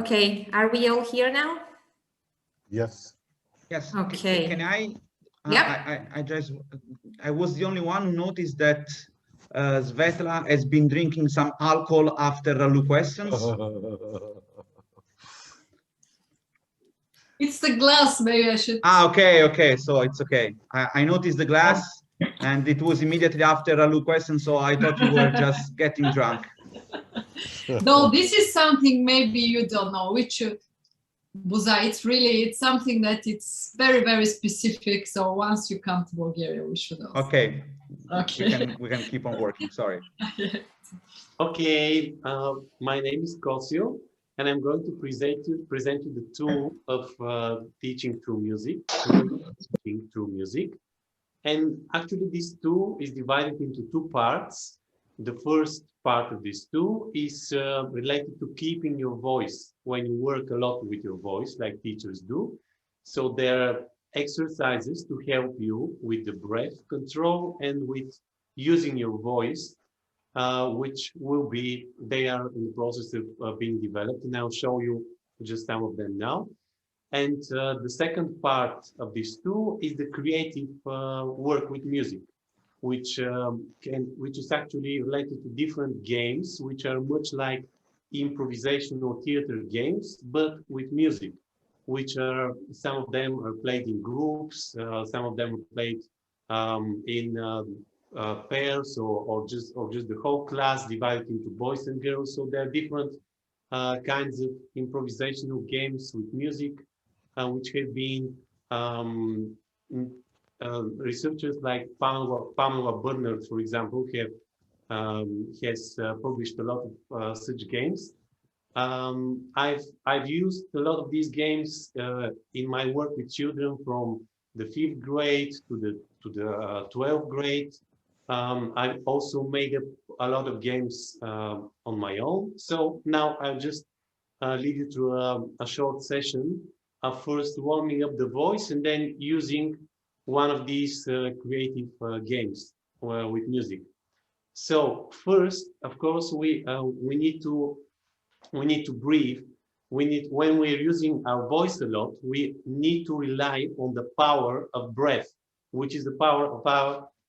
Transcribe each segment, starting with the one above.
Okay, are we all here now? Yes. Yes. Okay. Can I? Yeah. I was the only one who noticed that Svetla has been drinking some alcohol after Ralu questions. It's the glass, maybe I should. Okay. So it's okay. I noticed the glass, and it was immediately after Ralu question, so I thought you were just getting drunk. No, this is something maybe you don't know, which Buza, it's something that it's very, very specific. So once you come to Bulgaria, we should know. Okay. Okay. We can keep on working. Sorry. Okay. My name is Cosio, and I'm going to present you the tool of teaching through music. And actually, this tool is divided into two parts. The first part of this tool is related to keeping your voice when you work a lot with your voice, like teachers do. So there are exercises to help you with the breath control and with using your voice, which they are in the process of being developed. And I'll show you just some of them now. And the second part of this tool is the creative work with music, which is actually related to different games, which are much like improvisational theater games, but with music, which are, some of them are played in groups, some of them are played in pairs, or just the whole class divided into boys and girls. So there are different kinds of improvisational games with music, which have been researchers like Pamela Bernard, for example, has published a lot of such games. I've used a lot of these games in my work with children from the 5th grade to the 12th grade. I've also made a lot of games on my own. So now I'll just lead you through a short session of first warming up the voice and then using one of these creative games with music. So first, of course, we need to breathe. When we're using our voice a lot, we need to rely on the power of breath, which is the power of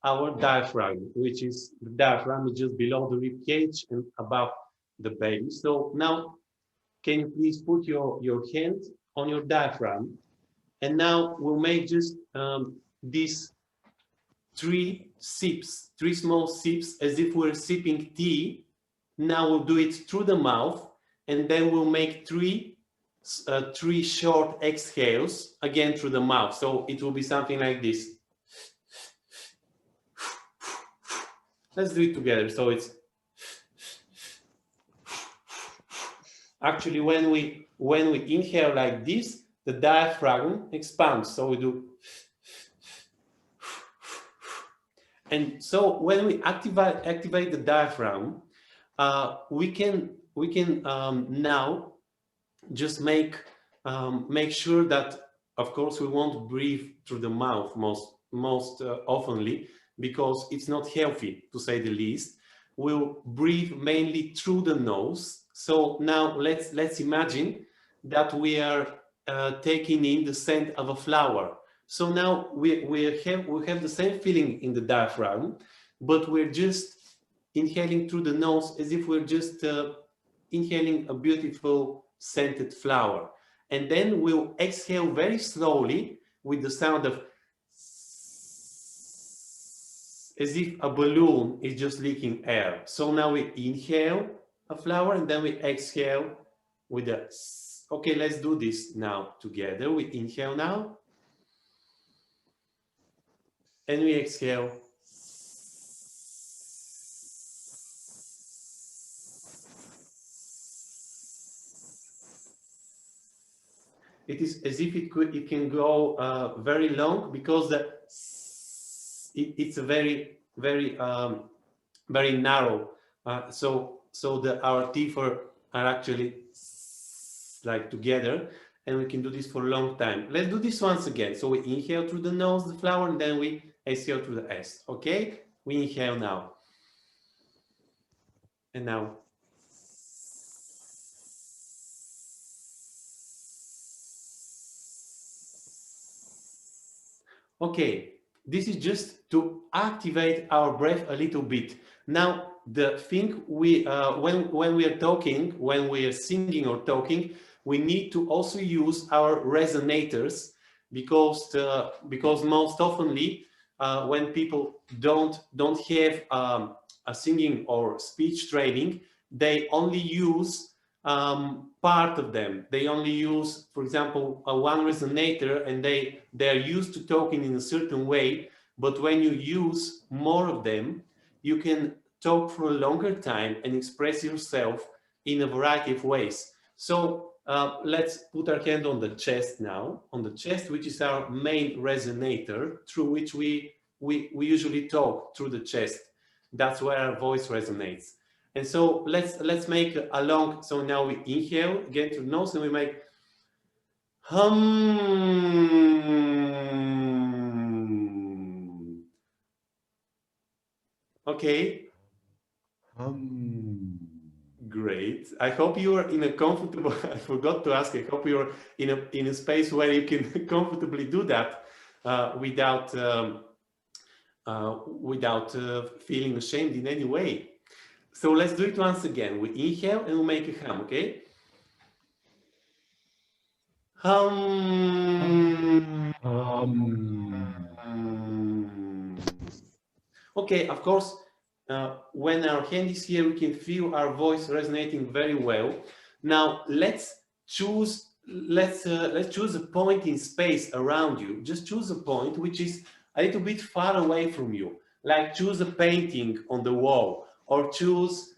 our diaphragm, which is the diaphragm is just below the rib cage and above the belly. So now, can you please put your hand on your diaphragm, and now we'll make just these 3 small sips, as if we're sipping tea. Now we'll do it through the mouth, and then we'll make 3 short exhales again through the mouth. So it will be something like this. Let's do it together. So it's actually, when we inhale like this, the diaphragm expands. So we do, and so when we activate the diaphragm, we can now just make sure that, of course, we won't breathe through the mouth most oftenly, because it's not healthy, to say the least. We'll breathe mainly through the nose. So now let's imagine that we are taking in the scent of a flower. So now we have the same feeling in the diaphragm, but we're just inhaling through the nose as if we're just inhaling a beautiful scented flower. And then we'll exhale very slowly with the sound of, as if a balloon is just leaking air. So now we inhale a flower and then we exhale with a, okay, let's do this now together. We inhale now. And we exhale. It is as if it can go very long, because it's a very narrow. So our teeth are actually like together, and we can do this for a long time. Let's do this once again. So we inhale through the nose, the flower, and then we exhale through the S. Okay? We inhale now. And now. Okay, this is just to activate our breath a little bit. Now, the thing we when we are talking, when we are singing or talking, we need to also use our resonators, because most oftenly when people don't have a singing or speech training, they only use part of them. They only use, for example, one resonator, and they are used to talking in a certain way. But when you use more of them, you can talk for a longer time and express yourself in a variety of ways. So let's put our hand on the chest now, on the chest, which is our main resonator, through which we usually talk, through the chest. That's where our voice resonates. And so let's make a long, so now we inhale again through the nose, and we make hum. Okay. Great. I hope you are in a comfortable, I forgot to ask, I hope you're in a space where you can comfortably do that without feeling ashamed in any way. So let's do it once again. We inhale and we make a hum, okay? Hum. Okay, of course, when our hand is here, we can feel our voice resonating very well. Now let's choose a point in space around you. Just choose a point which is a little bit far away from you. Like choose a painting on the wall, or choose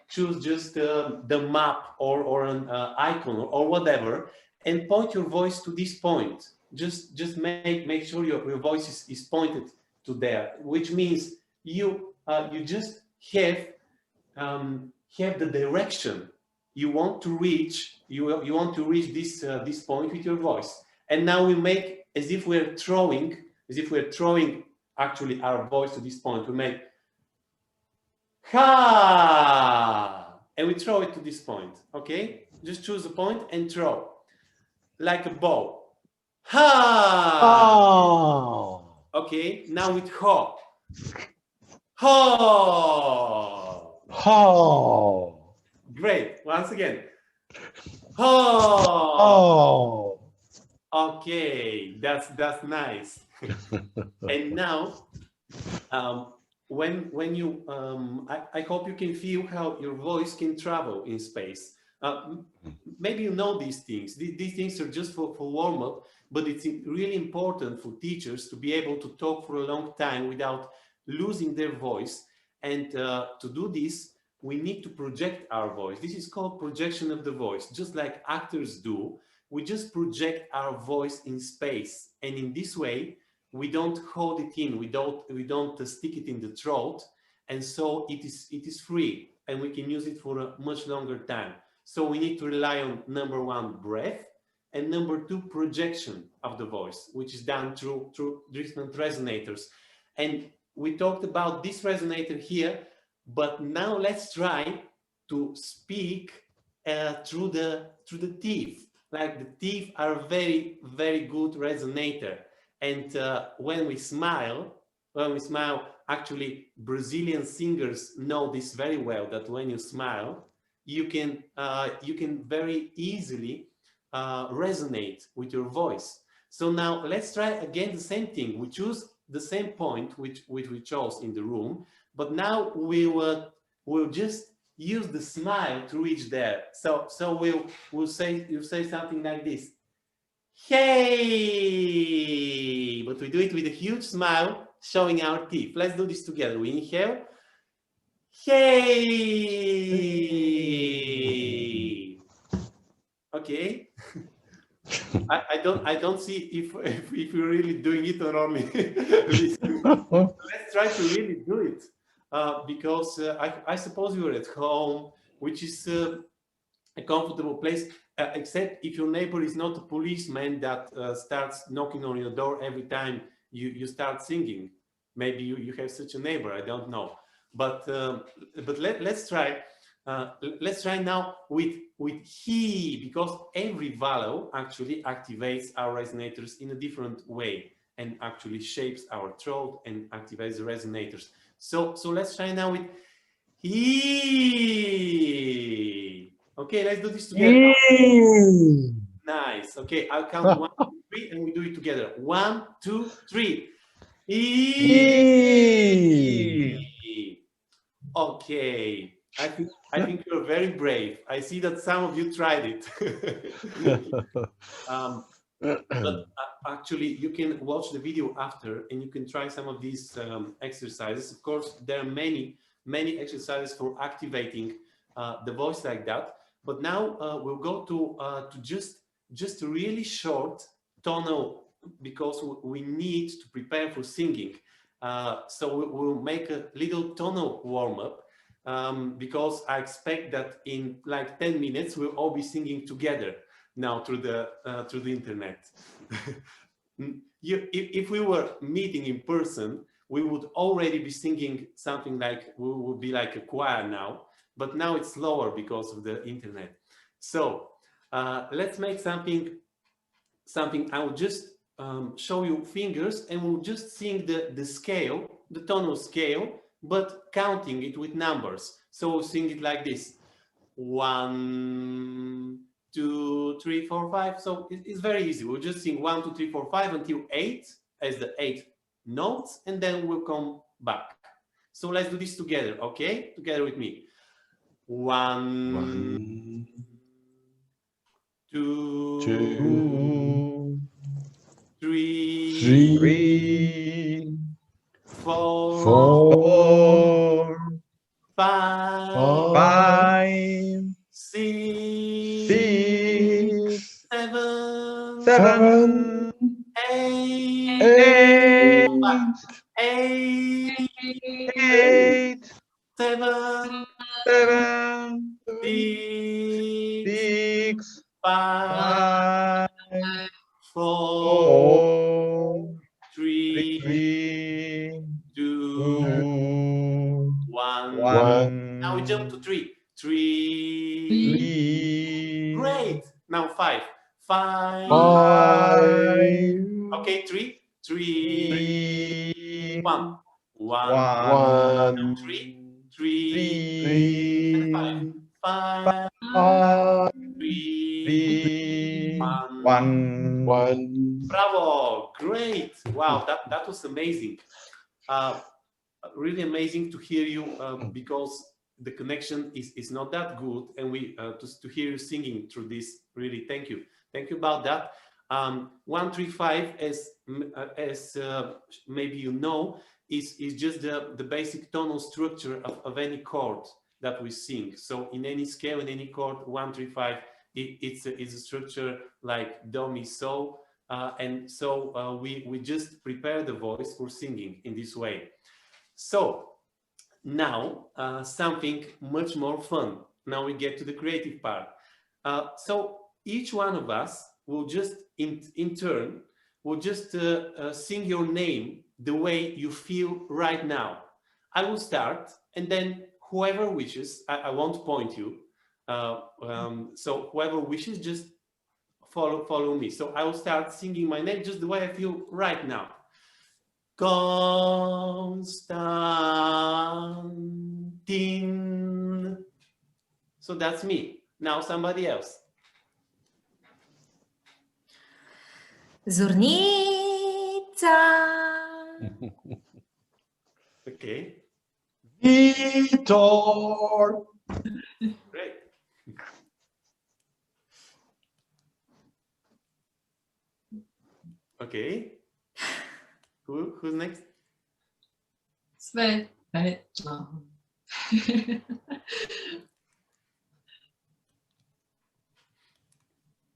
just the map or an icon or whatever, and point your voice to this point. Just make sure your voice is pointed to there, which means you just have the direction you want to reach. You want to reach this point with your voice. And now we make as if we're throwing actually our voice to this point. We make ha, and we throw it to this point. Okay, just choose a point and throw like a bow. Ha. Oh. Okay, now with ho. Ho. Oh. Great. Once again. Ho. Oh. Okay, that's nice. And now, when you, I hope you can feel how your voice can travel in space. Maybe you know these things. These things are just for warm up, but it's really important for teachers to be able to talk for a long time without losing their voice. And to do this, we need to project our voice. This is called projection of the voice. Just like actors do, we just project our voice in space. And in this way, we don't hold it in, we don't stick it in the throat. And so it is free, and we can use it for a much longer time. So we need to rely on number one, breath, and number two, projection of the voice, which is done through different resonators. And we talked about this resonator here, but now let's try to speak through the teeth. Like the teeth are a very, very good resonator. And when we smile, actually Brazilian singers know this very well, that when you smile, you can very easily resonate with your voice. So now let's try again the same thing. We choose the same point which we chose in the room, but now we'll just use the smile to reach there. So you'll say something like this. Hey! But we do it with a huge smile, showing our teeth. Let's do this together. We inhale. Hey! Okay. I don't see if you're really doing it or only listening. Let's try to really do it, because I suppose you're at home, which is a comfortable place, except if your neighbor is not a policeman that starts knocking on your door every time you start singing. Maybe you have such a neighbor, I don't know. But let's try. Let's try now with he, because every vowel actually activates our resonators in a different way. and actually shapes our throat and activates the resonators. So let's try now with he. Okay, let's do this together. Nice. Okay, I'll count 1, 2, 3, and we do it together. 1, 2, 3. Okay. I think you're very brave. I see that some of you tried it. But actually, you can watch the video after, and you can try some of these exercises. Of course, there are many exercises for activating the voice like that. But now we'll go to just really short tonal, because we need to prepare for singing. So we'll make a little tonal warm-up, because I expect that in like 10 minutes we'll all be singing together now through the internet. If we were meeting in person, we would already be singing something like, we would be like a choir now, but now it's slower because of the internet. So let's make something. I will just show you fingers, and we'll just sing the scale, the tonal scale, but counting it with numbers. So we'll sing it like this: 1, 2, 3, 4, 5. So it's very easy. We'll just sing 1, 2, 3, 4, 5 until 8 as the 8 notes, and then we'll come back. So let's do this together, okay? Together with me. 1, 2, 3, 4, 5, 6, 7, 8, 7, 6, 5, 4, 3, 2, 1. Now we jump to 3. 3. Great. Now 5. 5. Okay, 3. 3. 1. 1. Now 3. 3. And 5. 5. 3. 1. Bravo. Great. Wow, that was amazing. Really amazing to hear you, because the connection is not that good, and we to hear you singing through this. Really, thank you about that. 1, 3, 5, as maybe you know, is just the basic tonal structure of any chord that we sing. So in any scale, in any chord, 1, 3, 5, it's a structure like do, mi, so, and so we just prepare the voice for singing in this way. So now something much more fun. Now we get to the creative part. So each one of us will just in turn will just sing your name the way you feel right now. I will start, and then whoever wishes, I won't point you. So whoever wishes, just follow me. So I will start singing my name just the way I feel right now. Konstantin. So that's me. Now somebody else. Zornica. Okay. Vitor. Great. Okay. Who's next? Svetla.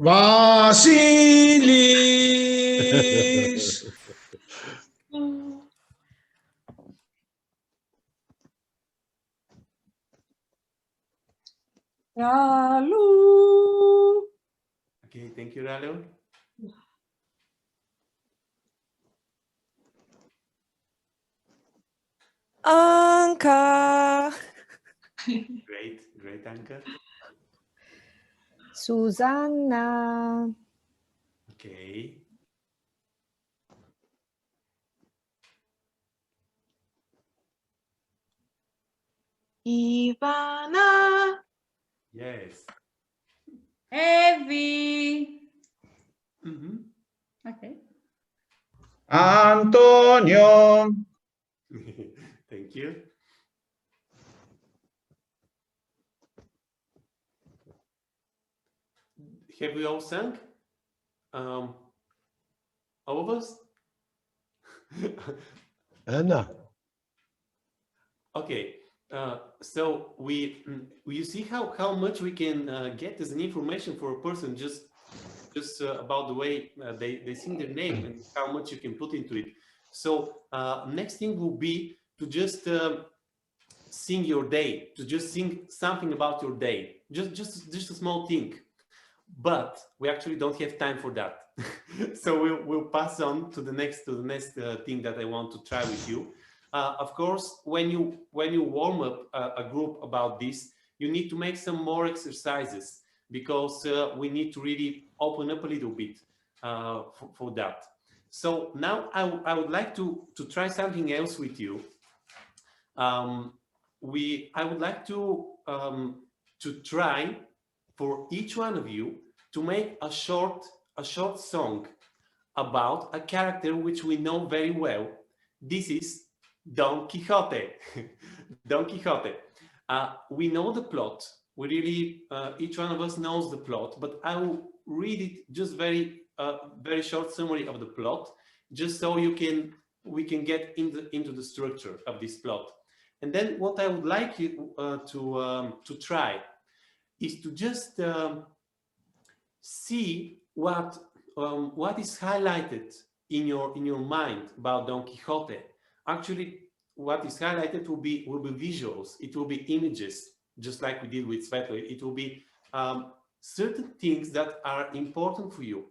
Vasilis. Ralu. Okay, thank you, Ralu. Anka. Great, Anka. Susanna. Okay. Ivana. Yes. Evie. Mhm. Okay. Antonio. Thank you. Have we all sung? All of us? Anna. Okay. So you see how much we can get as an information for a person just about the way they sing their name and how much you can put into it. So next thing will be to just sing your day, to just sing something about your day, just a small thing. But we actually don't have time for that. So we'll pass on to the next thing that I want to try with you. Of course, when you warm up a group about this, you need to make some more exercises because we need to really open up a little bit for that. So now I would like to try something else with you. I would like to try for each one of you to make a short song about a character which we know very well. This is Don Quixote. Don Quixote. We know the plot. We really, each one of us knows the plot, but I will read it just very short summary of the plot, just so we can get into the structure of this plot. And then what I would like you to try is to just see what is highlighted in your mind about Don Quixote. Actually, what is highlighted will be visuals. It will be images, just like we did with Svetlana. It will be certain things that are important for you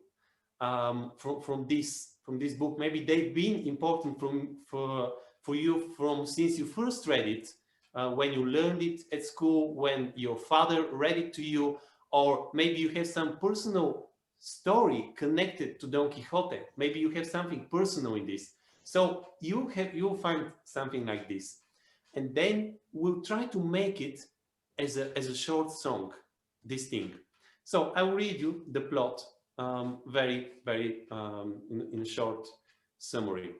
from this book. Maybe they've been important for you since you first read it, when you learned it at school, when your father read it to you, or maybe you have some personal story connected to Don Quixote. Maybe you have something personal in this. So you'll find something like this, and then we'll try to make it as a short song, this thing. So I'll read you the plot very in short summary.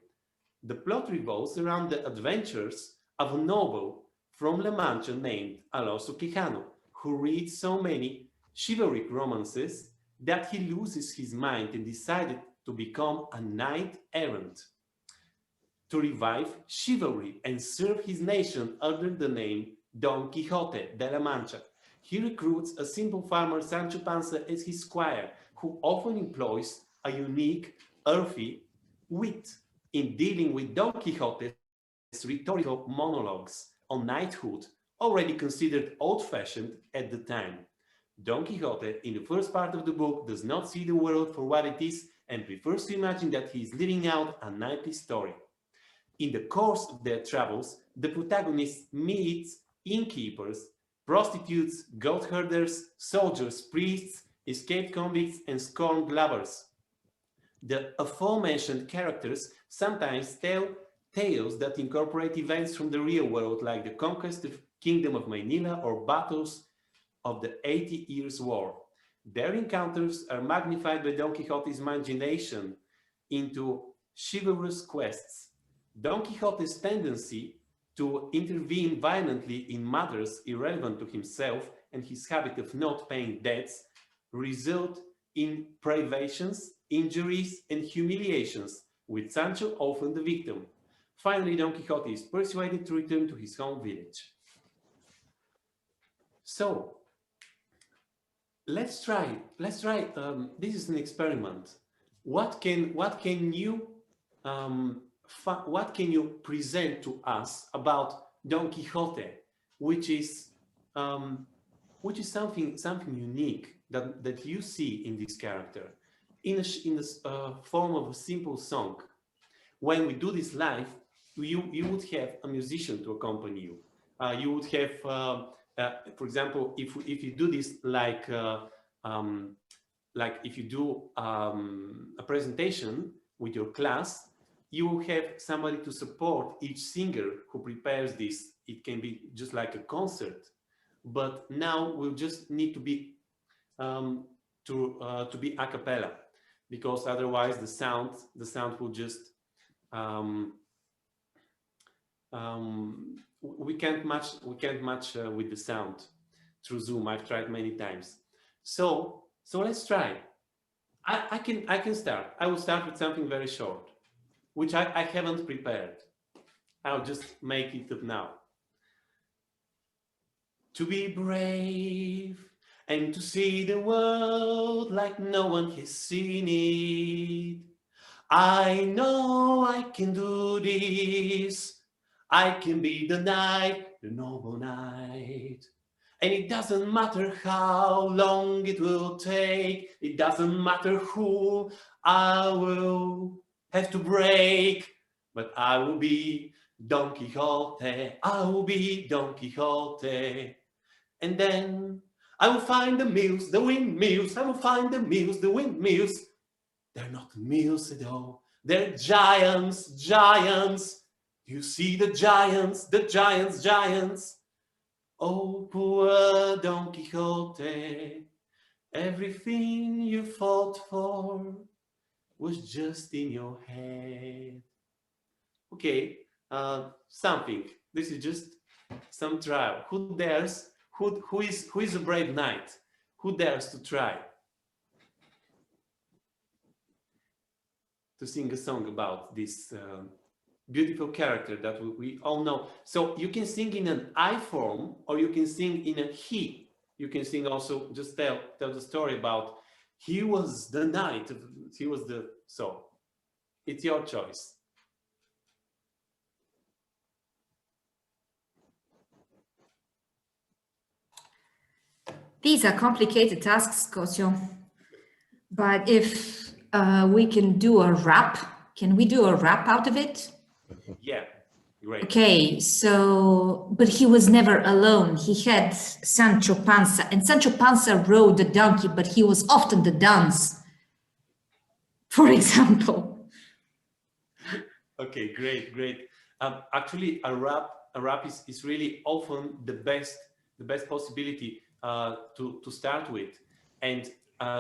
The plot revolves around the adventures of a noble from La Mancha named Alonso Quijano, who reads so many chivalric romances that he loses his mind and decided to become a knight-errant, to revive chivalry and serve his nation under the name Don Quixote de la Mancha. He recruits a simple farmer, Sancho Panza, as his squire, who often employs a unique, earthy wit in dealing with Don Quixote's rhetorical monologues on knighthood, already considered old-fashioned at the time. Don Quixote, in the first part of the book, does not see the world for what it is and prefers to imagine that he is living out a knightly story. In the course of their travels, the protagonist meets innkeepers, prostitutes, goat herders, soldiers, priests, escaped convicts, and scorned lovers. The aforementioned characters sometimes tell tales that incorporate events from the real world, like the conquest of Kingdom of Manila or battles of the 80 Years' War. Their encounters are magnified by Don Quixote's imagination into chivalrous quests. Don Quixote's tendency to intervene violently in matters irrelevant to himself and his habit of not paying debts result in privations, injuries, and humiliations, with Sancho often the victim. Finally, Don Quixote is persuaded to return to his home village. So, let's try. This is an experiment. What can you present to us about Don Quixote, which is something unique that you see in this character, in the form of a simple song? When we do this live, you would have a musician to accompany you. You would have, for example, if you do this like if you do a presentation with your class, you will have somebody to support each singer who prepares this it can be just like a concert. But now we'll just need to be to be a cappella, because otherwise the sound will just we can't match with the sound through Zoom. I've tried many times. So let's try. I can start. I will start with something very short, which I haven't prepared. I'll just make it up now. To be brave and to see the world like no one has seen it. I know I can do this. I can be the knight, the noble knight. And it doesn't matter how long it will take. It doesn't matter who I will have to break. But I will be Don Quixote. I will be Don Quixote. And then I will find the mills, the windmills. I will find the mills, the windmills. They're not mills at all. They're giants, giants. You see the giants, giants. Oh, poor Don Quixote. Everything you fought for was just in your head. Okay, something. This is just some trial. Who dares? Who is a brave knight? Who dares to try to sing a song about this beautiful character that we all know? So you can sing in an I form, or you can sing in a he. You can sing also, just tell the story about he was the knight, he was the, so it's your choice. These are complicated tasks, Kosio. But if we can do a rap, can we do a rap out of it? Yeah, great. Okay, so, but he was never alone. He had Sancho Panza, and Sancho Panza rode the donkey, but he was often the dance, for example. Okay, great. Actually, a rap is really often the best possibility to start with. And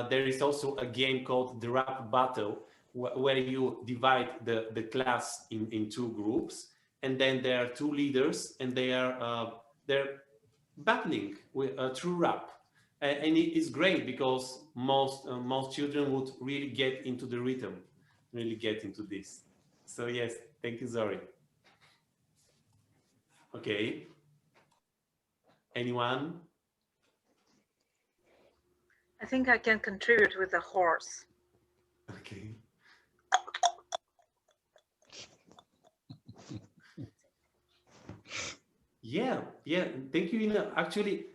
there is also a game called the rap battle, where you divide the class in two groups, and then there are two leaders, and they're battling with through rap. And it is great because most children would really get into the rhythm, really get into this. So yes, thank you, Zori. Okay. Anyone? I think I can contribute with the horse. Okay. Yeah. Thank you, Ina. Actually,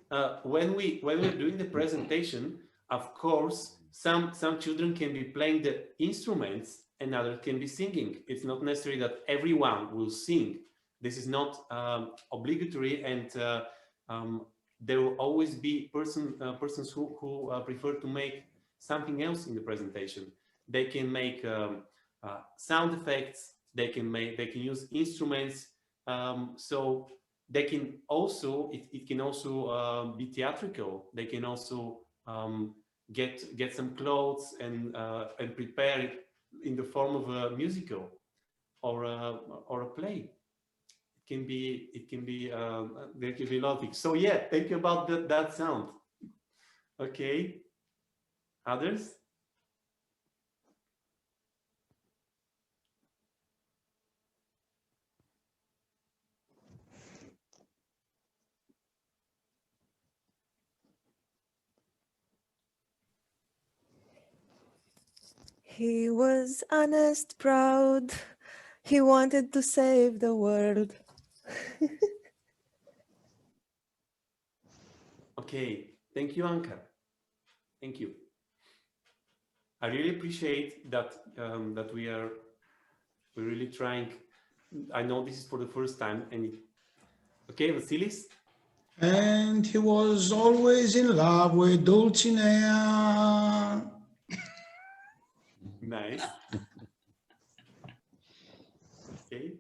when we're doing the presentation, of course, some children can be playing the instruments and others can be singing. It's not necessary that everyone will sing. This is not obligatory, and there will always be persons who prefer to make something else in the presentation. They can make sound effects. They can use instruments. So they can also it can also be theatrical. They can also get some clothes and prepare it in the form of a musical or a play. It can be there can be a lot of things. So yeah, thank you about that sound. Okay, others? He was honest, proud. He wanted to save the world. Okay, thank you, Anka. Thank you. I really appreciate that that we're really trying. I know this is for the first time, and okay, Vasilis. And he was always in love with Dulcinea. Nice. Okay.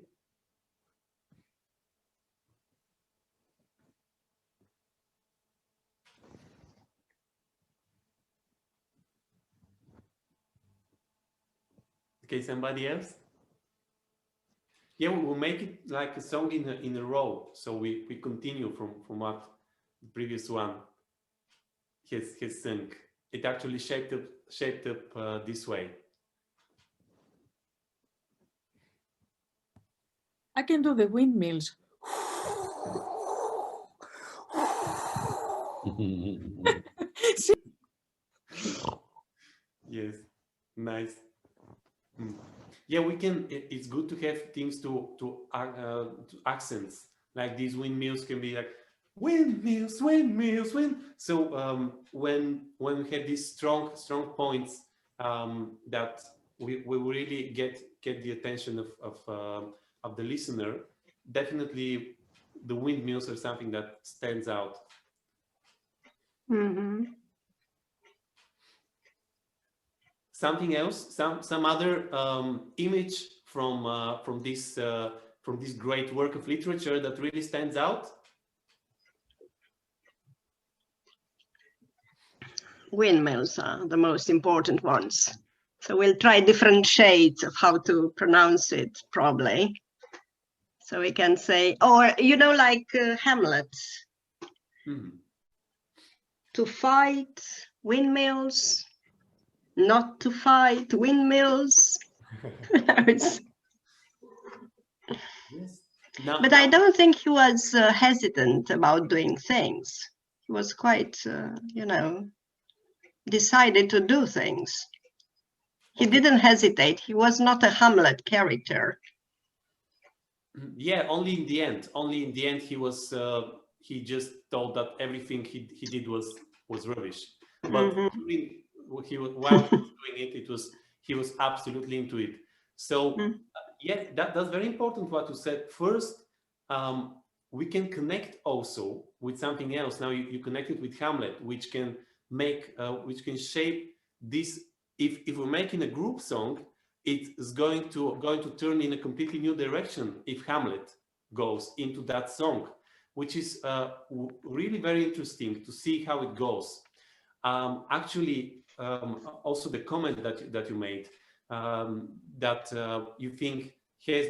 Okay, somebody else? Yeah, we will make it like a song in a row. So we continue from what the previous one has sung. It actually shaped up this way. I can do the windmills. Yes, nice. Yeah, we can. It's good to have things to accents. Like these windmills can be like windmills, windmills, wind. So when we have these strong points that we really get the attention of the listener, definitely the windmills are something that stands out. Mm-hmm. Something else, some other image from this great work of literature that really stands out? Windmills are the most important ones. So we'll try different shades of how to pronounce it, probably. So we can say, or, you know, like Hamlet. To fight windmills, not to fight windmills. Yes. But I don't think he was hesitant about doing things. He was quite, you know, decided to do things. He didn't hesitate. He was not a Hamlet character. Yeah, only in the end. Only in the end, he was. He just thought that everything he did was rubbish. But during, while he was doing it, he was absolutely into it. So yeah, that's very important what you said. First, we can connect also with something else. Now you connect it with Hamlet, which can make, which can shape this. If we're making a group song, it is going to turn in a completely new direction if Hamlet goes into that song, which is really very interesting to see how it goes. Actually, also the comment that you made, that you think has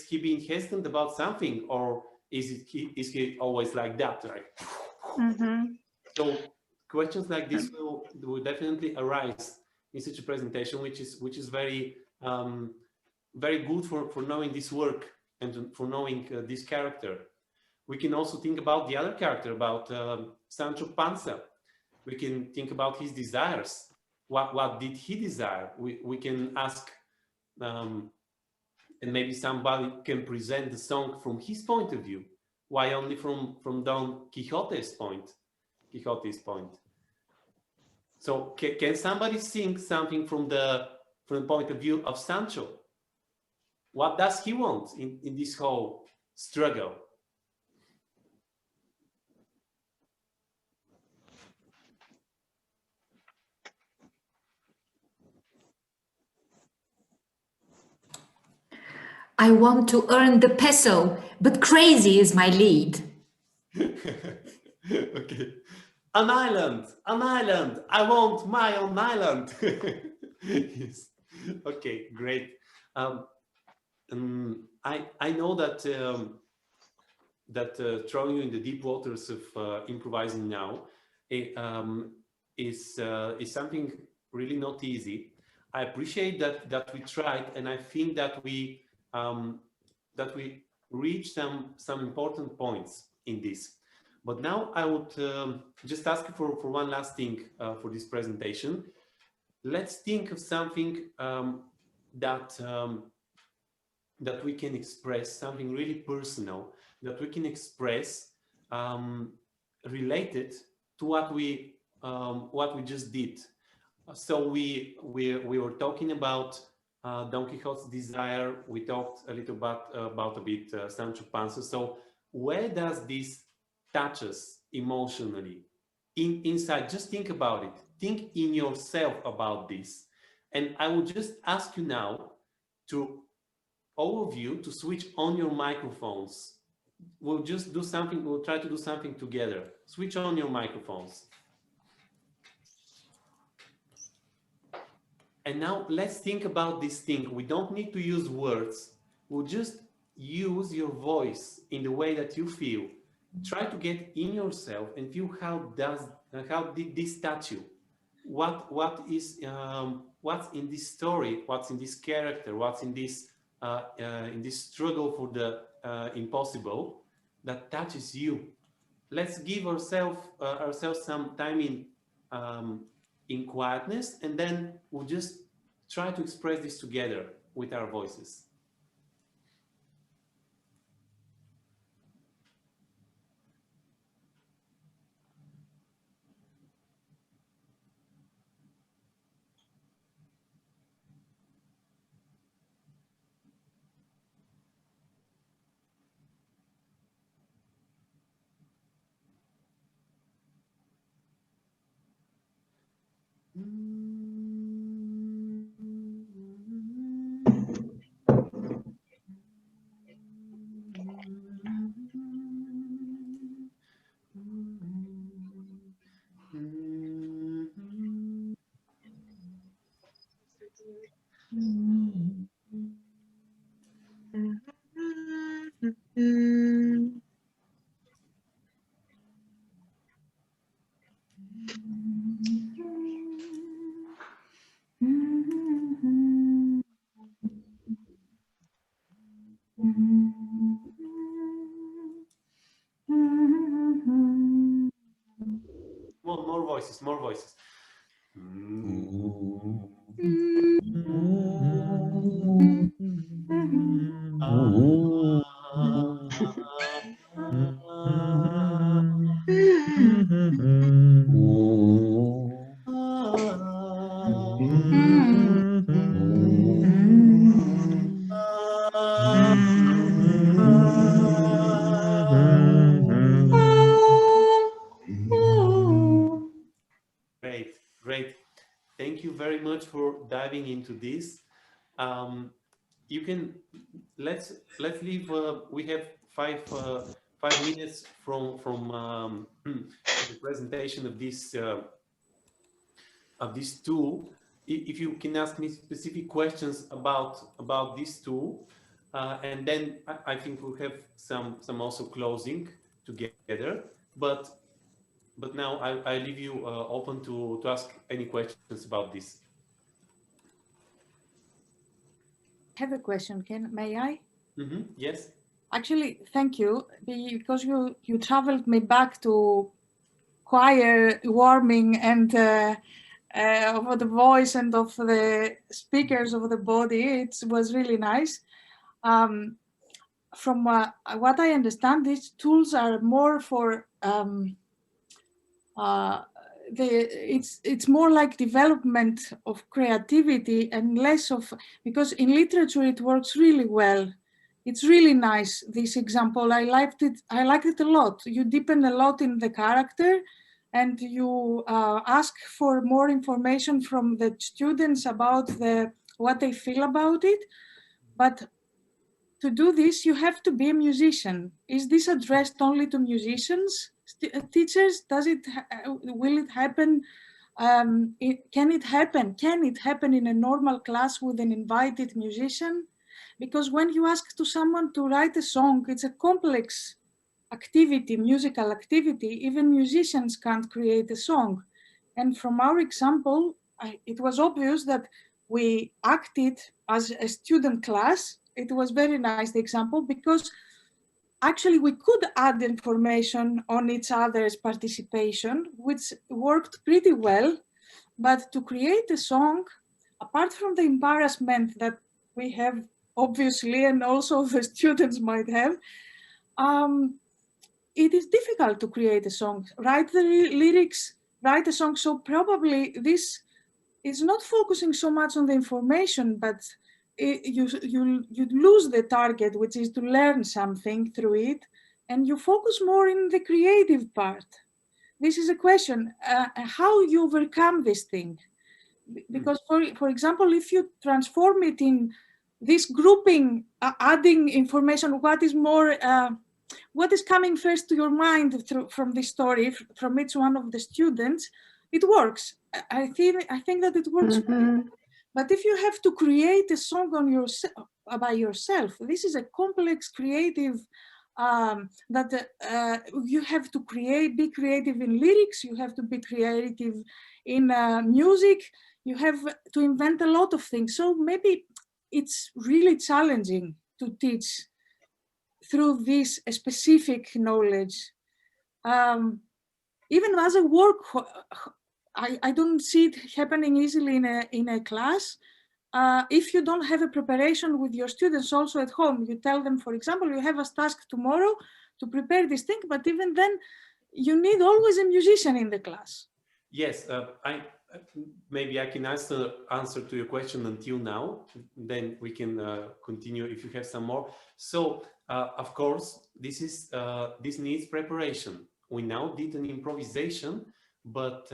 he been hesitant about something, or is he always like that, right? So questions like this will definitely arise in such a presentation, which is very very good for knowing this work and for knowing this character. We can also think about the other character, about Sancho Panza. We can think about his desires. What did he desire? We can ask, and maybe somebody can present the song from his point of view. Why only from Don Quixote's point? So can somebody sing something from the point of view of Sancho? What does he want in this whole struggle? I want to earn the peso, but crazy is my lead. Okay. An island, I want my own island. Yes. Okay, great. I know that throwing you in the deep waters of improvising now is something really not easy. I appreciate that we tried, and I think that we reached some important points in this. But now I would just ask you for one last thing for this presentation. Let's think of something that we can express, something really personal that we can express related to what we just did. So we were talking about Don Quixote's desire. We talked a little about a bit Sancho Panza. So where does this touch us emotionally? Inside, just think about it. Think in yourself about this. And I would just ask you now to, all of you, to switch on your microphones. We'll just do something, we'll try to do something together. Switch on your microphones. And now let's think about this thing. We don't need to use words. We'll just use your voice in the way that you feel. Try to get in yourself and feel how did this touch you? What is what's in this story? What's in this character? What's in this struggle for the impossible that touches you? Let's give ourselves some time in quietness, and then we'll just try to express this together with our voices. More voices, more voices. Great, great. Thank you very much for diving into this. You can let's leave. We have 5 minutes from the presentation of this tool. If you can ask me specific questions about this tool, and then I think we'll have some also closing together. But now I leave you open to ask any questions about this. I have a question. May I? Mm-hmm. Yes. Actually, thank you, because you traveled me back to choir warming and of the voice and of the speakers of the body. It was really nice. From what I understand, these tools are more for it's more like development of creativity and less of, because in literature it works really well. It's really nice, this example. I liked it a lot. You deepen a lot in the character, and you ask for more information from the students about what they feel about it. But to do this, you have to be a musician. Is this addressed only to musicians? Teachers, will it happen? Can it happen? Can it happen in a normal class with an invited musician? Because when you ask to someone to write a song, it's a complex activity, musical activity. Even musicians can't create a song. And from our example, it was obvious that we acted as a student class. It was very nice, the example, because actually we could add information on each other's participation, which worked pretty well. But to create a song, apart from the embarrassment that we have, obviously, and also the students might have, it is difficult to create a song, write the lyrics, write a song. So probably this is not focusing so much on the information, but you lose the target, which is to learn something through it, and you focus more in the creative part. This is a question, how you overcome this thing. Because for example, if you transform it in this grouping, adding information, what is coming first to your mind from this story, from each one of the students, it works. I think that it works. But if you have to create a song on yourself by yourself, this is a complex creative that you have to be creative in lyrics, you have to be creative in music, you have to invent a lot of things. So maybe it's really challenging to teach through this specific knowledge. Even as a work, I don't see it happening easily in a class. If you don't have a preparation with your students also at home, you tell them, for example, you have a task tomorrow to prepare this thing, but even then, you need always a musician in the class. Yes, maybe I can answer to your question until now, then we can continue if you have some more. So, of course, this needs preparation. We now did an improvisation, but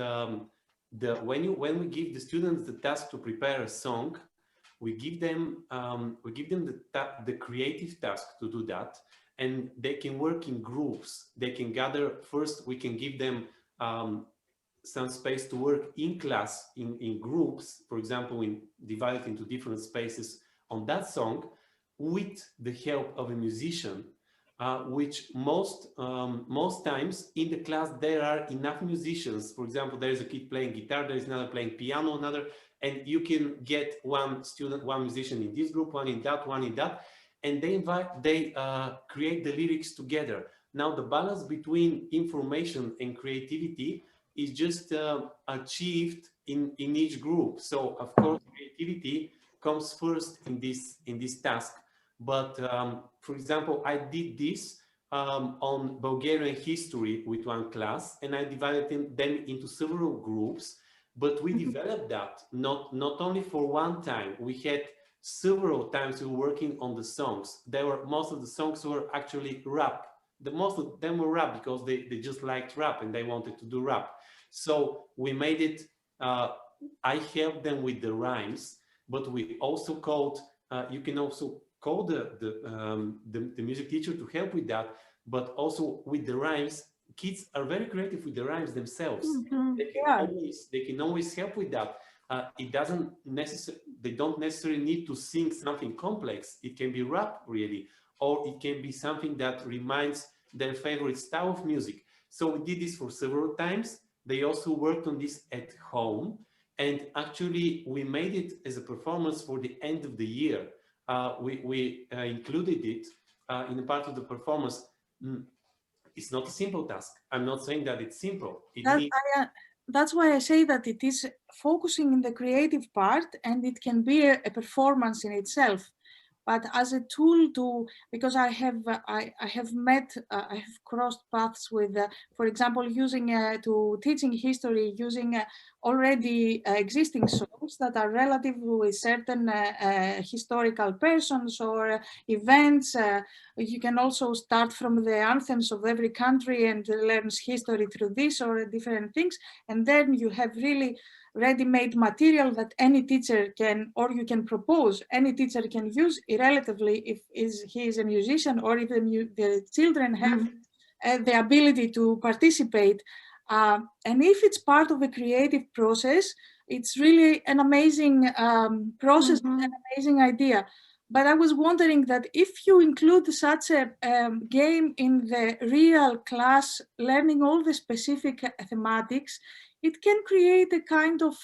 when we give the students the task to prepare a song, we give them the creative task to do that, and they can work in groups. They can gather. First, we can give them some space to work in class, in groups, for example, divided into different spaces on that song, with the help of a musician, which most times in the class there are enough musicians. For example, there is a kid playing guitar, there is another playing piano, another, and you can get one musician in this group, one in that, and they create the lyrics together. Now the balance between information and creativity is just achieved in each group. So of course creativity comes first in this task. But for example, I did this on Bulgarian history with one class, and I divided them into several groups. But we developed that not only for one time. We had several times we were working on the songs. Most of the songs were actually rap. Most of them were rap because they just liked rap and they wanted to do rap. So we made it, I helped them with the rhymes, but we also called, you can also call the music teacher to help with that, but also with the rhymes. Kids are very creative with the rhymes themselves. They can always help with that. They don't necessarily need to sing something complex. It can be rap really, or it can be something that reminds their favorite style of music. So we did this for several times. They also worked on this at home, and actually we made it as a performance for the end of the year. We included it in a part of the performance. It's not a simple task. I'm not saying that it's simple. That's why I say that it is focusing in the creative part, and it can be a performance in itself. But as a tool because I have crossed paths with, for example, using to teaching history, using already existing songs that are relative with certain historical persons or events. You can also start from the anthems of every country and learn history through this or different things. And then you have really ready-made material that any teacher can, or you can propose, any teacher can use, irrelatively if he is a musician or if the children have the ability to participate. And if it's part of a creative process, it's really an amazing process, an amazing idea. But I was wondering that if you include such a game in the real class, learning all the specific thematics, it can create a kind of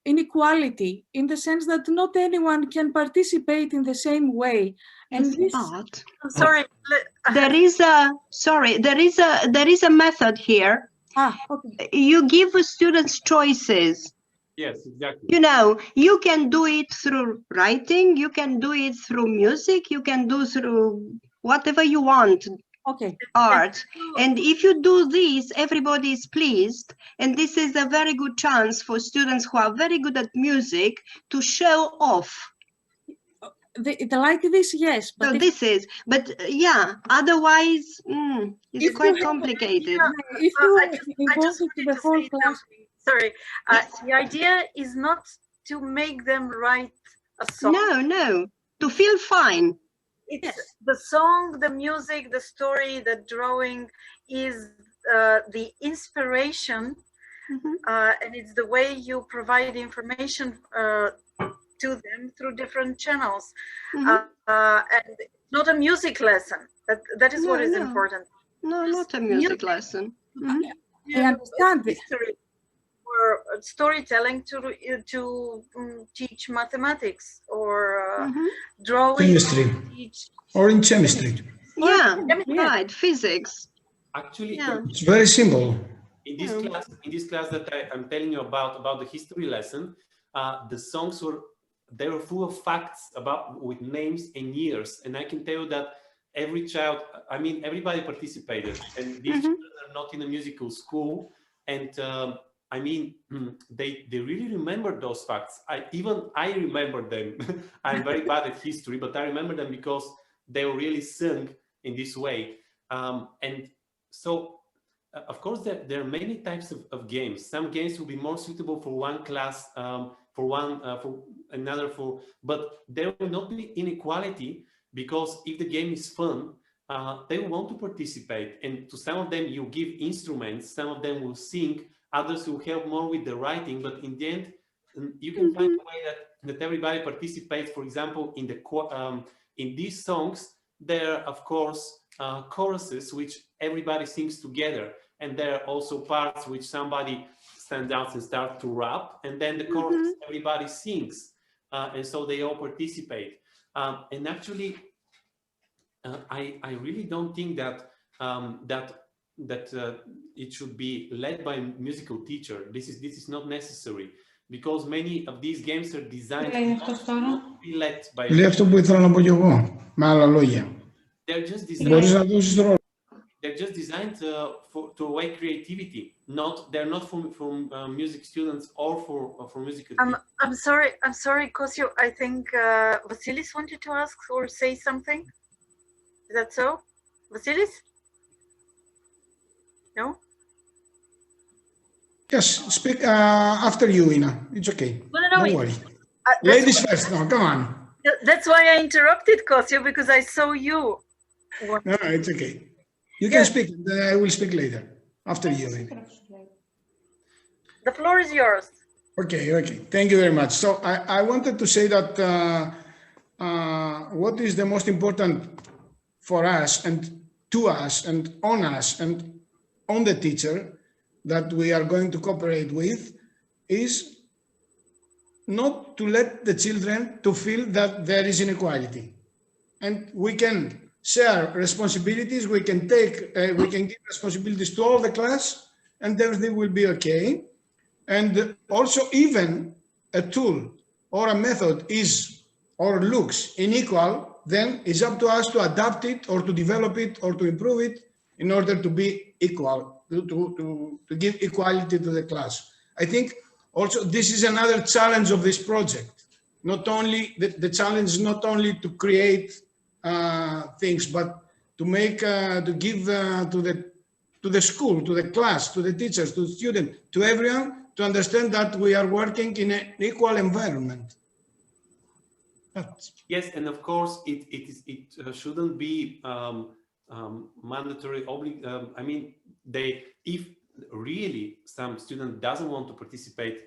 inequality in the sense that not anyone can participate in the same way. And this, sorry, there is a method here. Okay. You give students choices. Yes, exactly. You know, you can do it through writing, you can do it through music, you can do through whatever you want. Okay. Art. And if you do this, everybody is pleased. And this is a very good chance for students who are very good at music to show off. Like this, yes. But so yeah, otherwise, it's quite complicated. If you the whole class. Sorry, the idea is not to make them write a song. No, to feel fine. It's the song, the music, the story, the drawing is the inspiration, and it's the way you provide information to them through different channels. Mhm. And not a music lesson. That is what is No. important. No, Just not a music lesson. Mhm. I understand it. History or storytelling to teach mathematics or Mhm. drawing. Chemistry. Teach Or in chemistry. Yeah, chemistry. right. Physics. Actually, Yeah. It's very simple. in this class that I'm telling you about the history lesson, the songs they were full of facts with names and years, and I can tell you that every child, I mean, everybody participated, and these children are not in a musical school, and I mean, they really remember those facts. I remember them. I'm very bad at history, but I remember them because they were really sung in this way, and so. Of course, there are many types of games. Some games will be more suitable for one class, for another, but there will not be inequality because if the game is fun, they want to participate. And to some of them, you give instruments, some of them will sing, others will help more with the writing. But in the end, you can find a way that everybody participates. For example, in these songs, there are, of course, choruses which everybody sings together. And there are also parts which somebody stands out and starts to rap, and then the chorus everybody sings, and so they all participate. And actually, I really don't think that it should be led by a musical teacher. This is not necessary because many of these games are designed not to be led by. Λέει αυτό που ήθελα να πω κι εγώ, με άλλα λόγια. They're just Μπορείς designed. να δώσεις ρόλο. They're just designed to awake creativity. They're not from music students or for musical. I'm sorry, Kosio. I think Vasilis wanted to ask or say something. Is that so, Vasilis? No. Yes, speak after you, Ina. It's okay. No. Don't worry. Ladies first. No, come on. That's why I interrupted Kosio because I saw you. No, it's okay. You can speak, and then I will speak later, after you. The floor is yours. Okay. Thank you very much. So I wanted to say that what is the most important for us and to us and on the teacher that we are going to cooperate with is not to let the children to feel that there is inequality. And we can share responsibilities, we can give responsibilities to all the class, and everything will be okay. And also, even a tool or a method is or looks unequal, then it's up to us to adapt it or to develop it or to improve it in order to be equal, to give equality to the class. I think also this is another challenge of this project. Not only the challenge is not only to create things, but to make to give to the school, to the class, to the teachers, to the student, to everyone, to understand that we are working in an equal environment. Yes, and of course it shouldn't be mandatory. I mean, if really some student doesn't want to participate,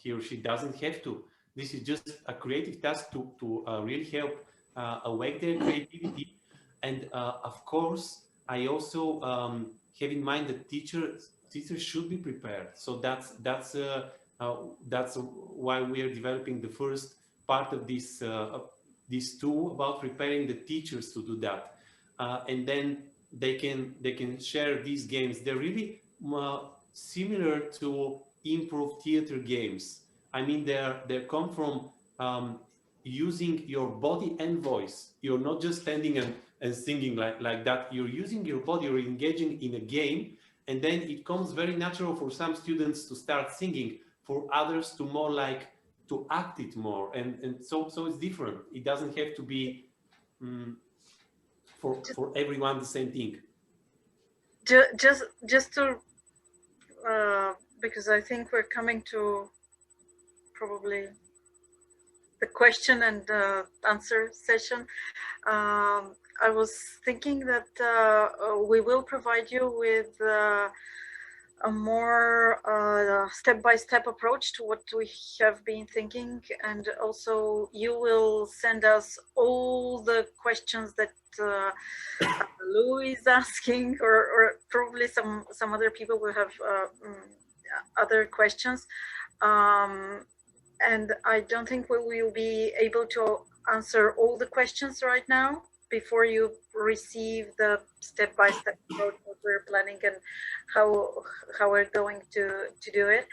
he or she doesn't have to. This is just a creative task to really help awake their creativity. And of course, I also have in mind that teachers should be prepared. So that's why we are developing the first part of this tool about preparing the teachers to do that, and then they can share these games. They're really similar to improv theater games. I mean, they come from using your body and voice. You're not just standing and singing like that. You're using your body, you're engaging in a game, and then it comes very natural for some students to start singing, for others to more like to act it more, and so it's different. It doesn't have to be for everyone the same thing. Just to because I think we're coming to probably the question and answer session. I was thinking that we will provide you with a more step-by-step approach to what we have been thinking, and also you will send us all the questions that Lou is asking, or probably some other people will have other questions, and I don't think we will be able to answer all the questions right now before you receive the step-by-step approach what we're planning and how we're going to do it.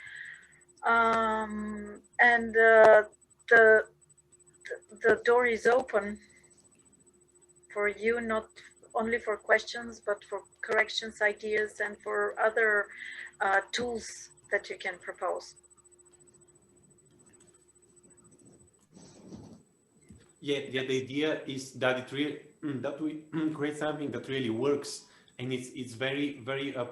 And the door is open for you, not only for questions, but for corrections, ideas, and for other tools that you can propose. Yeah, the idea is that it really that we create something that really works, and it's very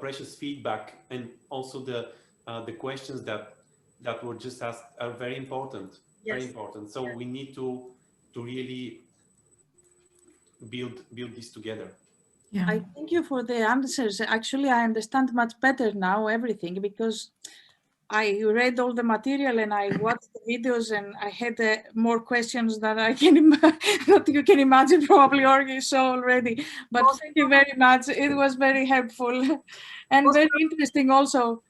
precious feedback, and also the questions that were just asked are very important, very important. So we need to really build this together. Yeah. I thank you for the answers. Actually, I understand much better now everything, because I read all the material and I watched the videos, and I had more questions than I can that you can imagine, probably, or you saw already. But thank you very much. It was very helpful and very interesting also.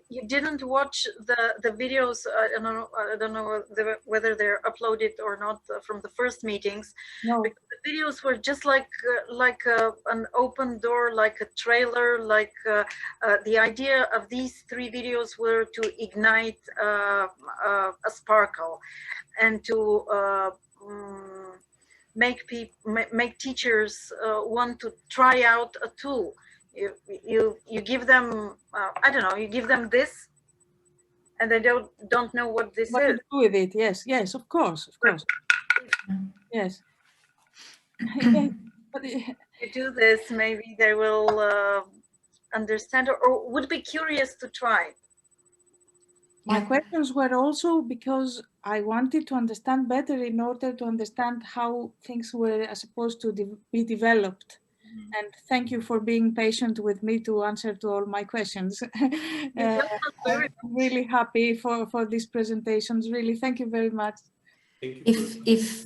You didn't watch the videos. I don't know whether they're uploaded or not from the first meetings. No. Because the videos were just like an open door, like a trailer. Like the idea of these 3 videos were to ignite a sparkle, and to make teachers want to try out a tool. You give them I don't know, you give them this, and they don't know what this what is. to do with it. Yes, of course. Yes. But you do this, maybe they will understand, or would be curious to try. My questions were also because I wanted to understand better in order to understand how things were supposed to be developed. And thank you for being patient with me to answer to all my questions. I'm really happy for these presentations. Really, thank you very much. If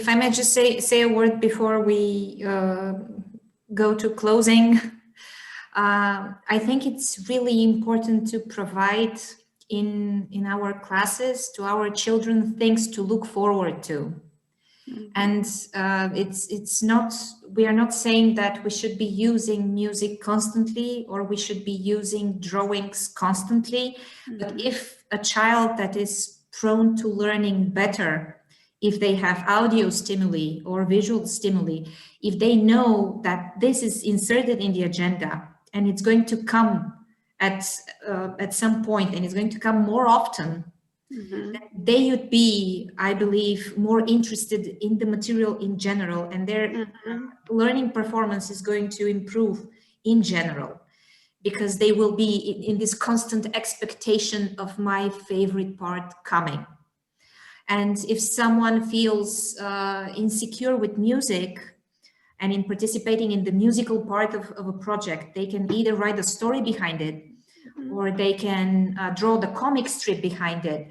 I may just say a word before we go to closing. I think it's really important to provide in our classes to our children things to look forward to. And it's not, we are not saying that we should be using music constantly, or we should be using drawings constantly. But if a child that is prone to learning better, if they have audio stimuli or visual stimuli, if they know that this is inserted in the agenda and it's going to come at some point, and it's going to come more often, they would be, I believe, more interested in the material in general, and their learning performance is going to improve in general, because they will be in this constant expectation of my favorite part coming. And if someone feels insecure with music, and in participating in the musical part of a project, they can either write a story behind it, or they can draw the comic strip behind it.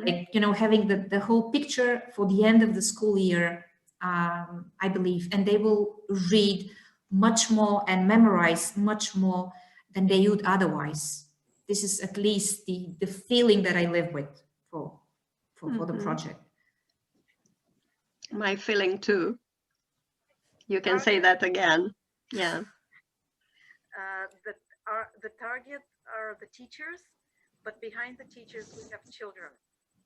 Like, you know, having the whole picture for the end of the school year, I believe, and they will read much more and memorize much more than they would otherwise. This is at least the feeling that I live with for the project. My feeling too. You can say that again. Yeah. The target are the teachers, but behind the teachers we have children.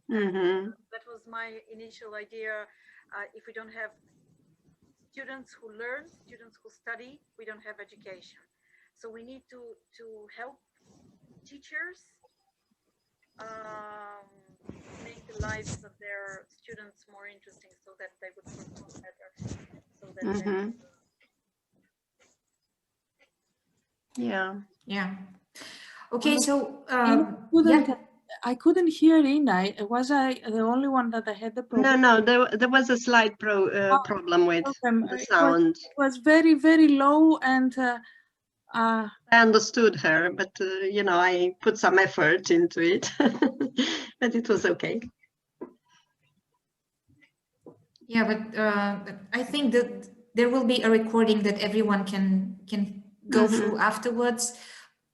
That was my initial idea. If we don't have students who learn, students who study, we don't have education. So we need to help teachers make the lives of their students more interesting, so that they would perform better. So that Yeah. Okay, so I couldn't hear Ina. Was I the only one that I had the problem? No, there was a slight problem with the sound. It was very, very low, and I understood her, but you know, I put some effort into it, but it was okay. Yeah, but I think that there will be a recording that everyone can go through afterwards.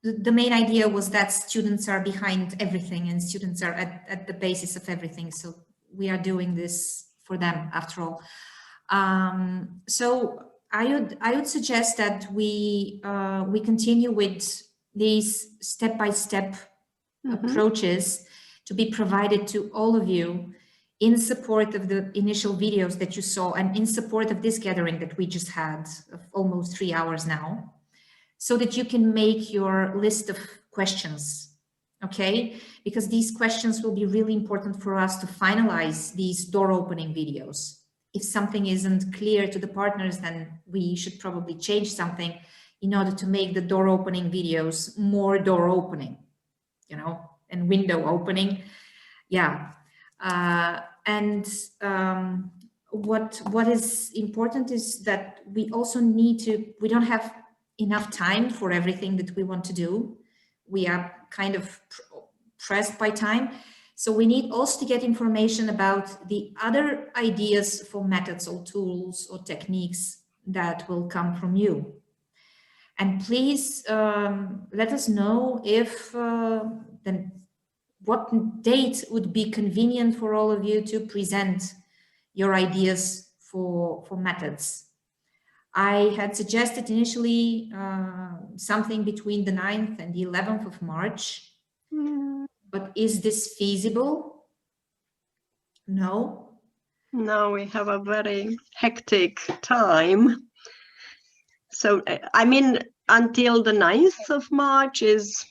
The main idea was that students are behind everything and students are at the basis of everything. So we are doing this for them after all. So I would suggest that we continue with these step-by-step approaches to be provided to all of you in support of the initial videos that you saw and in support of this gathering that we just had of almost 3 hours now, so that you can make your list of questions, okay? Because these questions will be really important for us to finalize these door opening videos. If something isn't clear to the partners, then we should probably change something in order to make the door opening videos more door opening, you know, and window opening. Yeah. What is important is that we also need to, we don't have enough time for everything that we want to do. We are kind of pressed by time. So we need also to get information about the other ideas for methods or tools or techniques that will come from you. And please let us know if what date would be convenient for all of you to present your ideas for methods. I had suggested initially something between the 9th and the 11th of March, but is this feasible? No? No, we have a very hectic time. So, I mean, until the 9th of March is,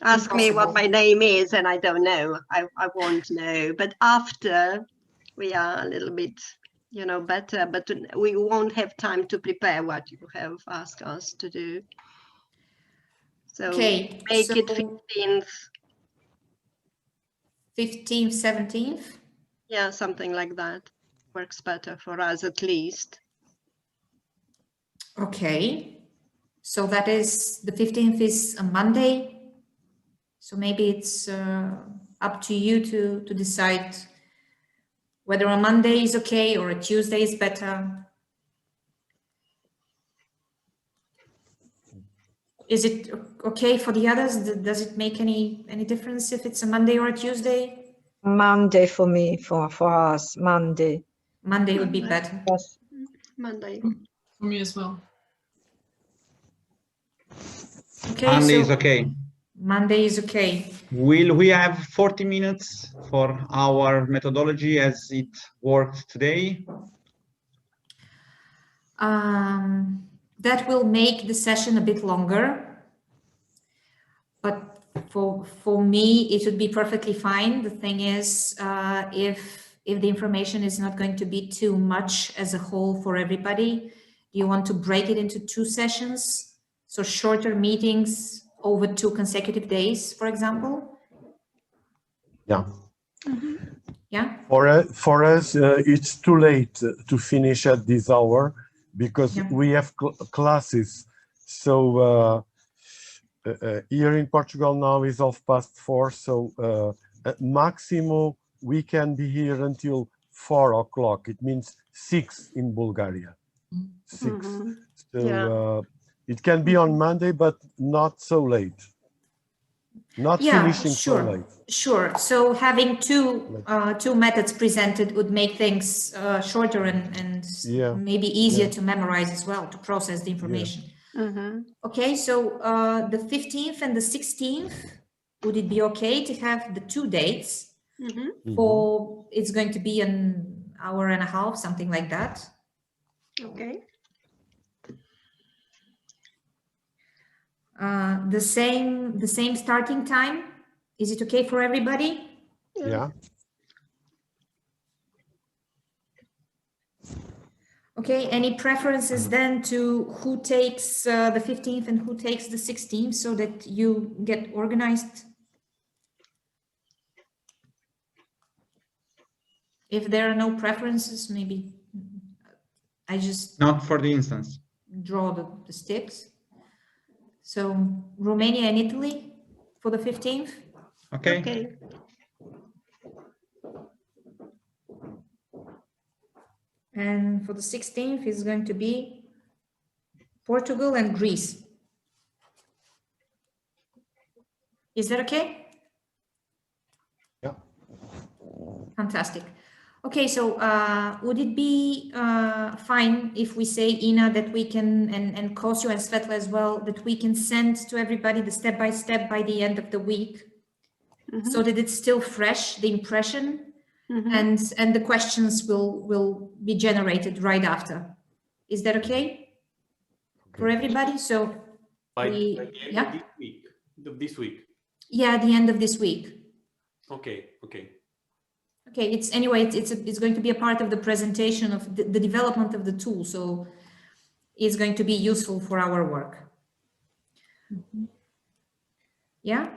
ask me what my name is and I don't know. I won't know. But after, we are a little bit, you know, better, but we won't have time to prepare what you have asked us to do. So okay, make it 15th. 15th, 17th? Yeah, something like that. Works better for us at least. Okay, so that is, the 15th is a Monday. So maybe it's up to you to decide whether a Monday is okay or a Tuesday is better. Is it okay for the others? Does it make any difference if it's a Monday or a Tuesday? Monday for me, for us, Monday. Monday would be better. Yes. Monday. For me as well. Okay, Monday is so okay. Monday is okay. Will we have 40 minutes for our methodology as it worked today? That will make the session a bit longer, but for me, it would be perfectly fine. The thing is, if the information is not going to be too much as a whole for everybody, do you want to break it into 2 sessions? So shorter meetings over 2 consecutive days, for example? Yeah. Yeah. For us, it's too late to finish at this hour because we have classes. So here in Portugal now is 4:30. So at maximum we can be here until 4 o'clock. It means 6 in Bulgaria. 6. So it can be on Monday, but not so late. Not finishing so late. Sure. So having two methods presented would make things shorter and maybe easier to memorize as well, to process the information. Okay, so the 15th and the 16th, would it be okay to have the 2 dates? For it's going to be an hour and a half, something like that. Okay. The same starting time. Is it okay for everybody? Yeah. Okay, any preferences then to who takes the 15th and who takes the 16th so that you get organized? If there are no preferences, maybe I just... Not for the instance. Draw the sticks. So Romania and Italy for the 15th. Okay. Okay. And for the 16th is going to be Portugal and Greece. Is that okay? Yeah. Fantastic. Okay, so would it be fine if we say, Ina, that we can, and Kosio and Svetla as well, that we can send to everybody the step-by-step by the end of the week, so that it's still fresh, the impression, and the questions will be generated right after. Is that okay for everybody? So By we, the end yeah, of this week. This week. yeah, the end of this week. Okay. Okay. Okay, it's anyway, it's going to be a part of the presentation of the development of the tool, so it's going to be useful for our work. Yeah.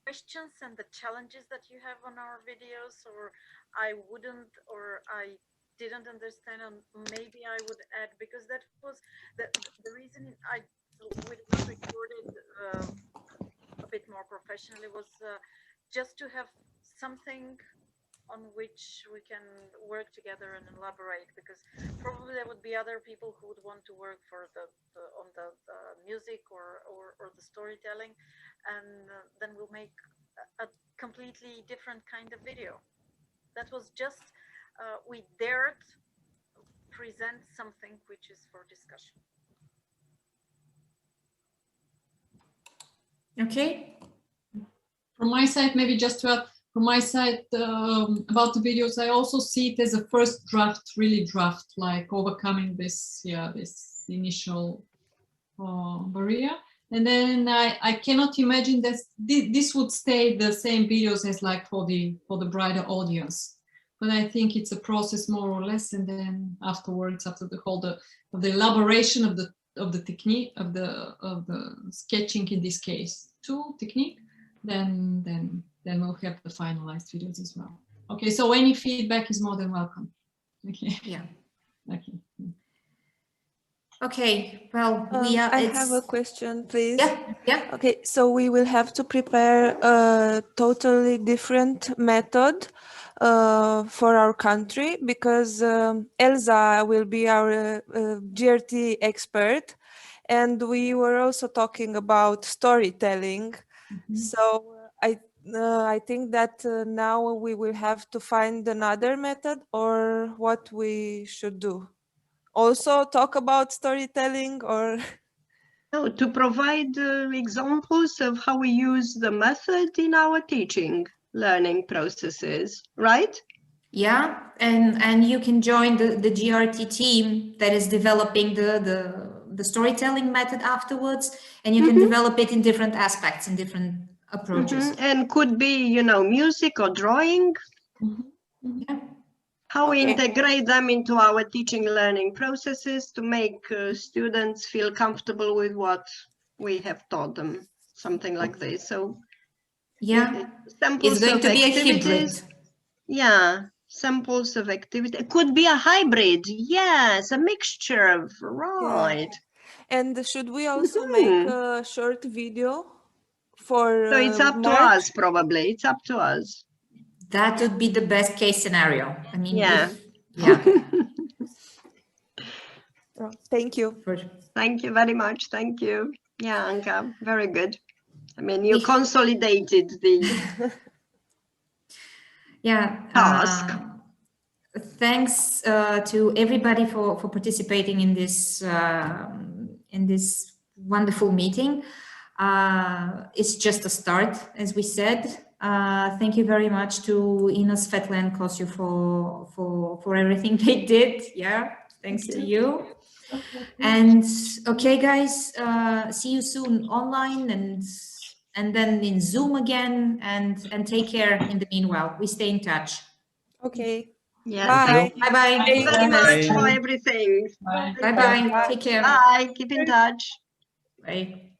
Questions and the challenges that you have on our videos, or I wouldn't, or I didn't understand, and maybe I would add, because that was the reason we not recorded a bit more professionally was just to have something on which we can work together and elaborate, because probably there would be other people who would want to work for on the music or the storytelling, and then we'll make a completely different kind of video. That was just we dared present something which is for discussion. Okay. From my side, maybe just to add, from my side about the videos, I also see it as a first draft, really draft, like overcoming this, this initial barrier. And then I cannot imagine that this would stay the same videos as like for the broader audience. But I think it's a process more or less, and then afterwards, after the whole of the elaboration of the technique of the sketching in this case, tool technique, then we'll have the finalized videos as well. Okay, so any feedback is more than welcome. Okay. Yeah. Okay. Okay. Well, I have a question, please. Yeah. Yeah. Okay, so we will have to prepare a totally different method for our country, because Elsa will be our GRT expert, and we were also talking about storytelling. So I think that now we will have to find another method, or what we should do. Also talk about storytelling, or No, to provide examples of how we use the method in our teaching learning processes, right? Yeah, and you can join the GRT team that is developing the storytelling method afterwards, and you can develop it in different aspects, in different approaches. And could be, music or drawing. Yeah. How we integrate them into our teaching learning processes to make students feel comfortable with what we have taught them, something like this. So yeah, samples it's going of to be activities. a hybrid. Yeah, samples of activity. It could be a hybrid. Yes, a mixture of, right. Yeah. And should we also make a short video for So it's up to us, probably. It's up to us. That would be the best case scenario. I mean, yeah. Yeah. Thank you. Thank you very much. Thank you. Yeah, Anka, very good. I mean, you consolidated the task. Thanks to everybody for participating in this wonderful meeting. It's just a start, as we said. Thank you very much to Ina, Svetla, and Kosio for everything they did. Yeah, thanks to you. And okay, guys, see you soon online and then in Zoom again. And take care in the meanwhile. We stay in touch. Okay. Yeah. Bye. Bye-bye. Thank you very much for everything. Bye-bye. Take care. Bye. Keep in touch. Bye.